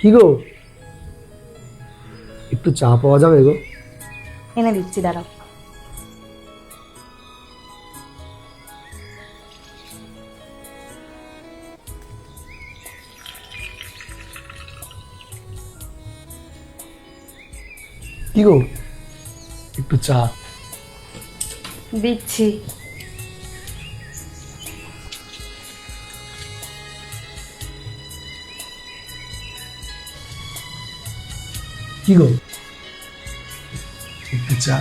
কি গো, একটু চা পাওয়া যাবে গো? এনে দিচ্ছি, দাঁড়াও। কি গো, একটু চা। দিচ্ছি। কি গো, একটু চা।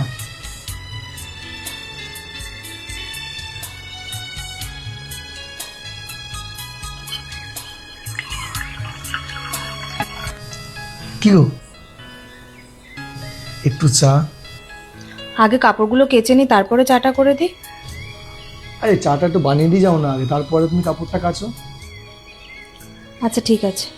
কি গো, একটু চা। আগে কাপড়গুলো কেচে নি, তারপরে চাটা করে দিই। আরে চাটা একটু বানিয়ে দিয়ে যাও না আগে, তারপরে তুমি কাপড়টা কাচো। আচ্ছা ঠিক আছে।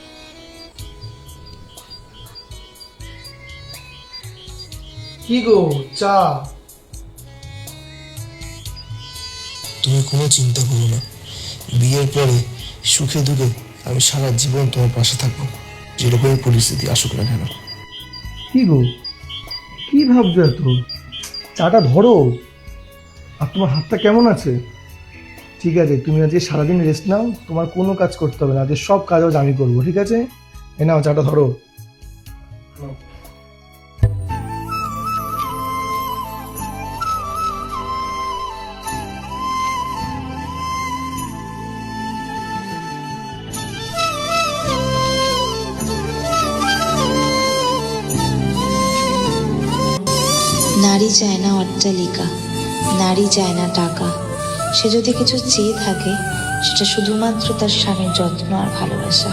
কি গো, চা। তুমি কোনো চিন্তা করো না, বিয়ের পরে সুখে দুঃখে আমি সারা জীবন তোমার পাশে থাকবো, যেরকমই পরিস্থিতি আসুক না কেন। কি গো, কি ভাবছো এত? চাটা ধরো। আর তোমার হাতটা কেমন আছে? ঠিক আছে, তুমি আজকে সারাদিন রেস্ট নাও, তোমার কোনো কাজ করতে হবে না, আজকে সব কাজ আজ আমি করবো, ঠিক আছে? এ নাও চাটা ধরো। নারী চায় না অট্টালিকা, নারী চায় না টাকা। সে যদি কিছু চেয়ে থাকে, সেটা শুধুমাত্র তার স্বামীর যত্ন আর ভালোবাসা।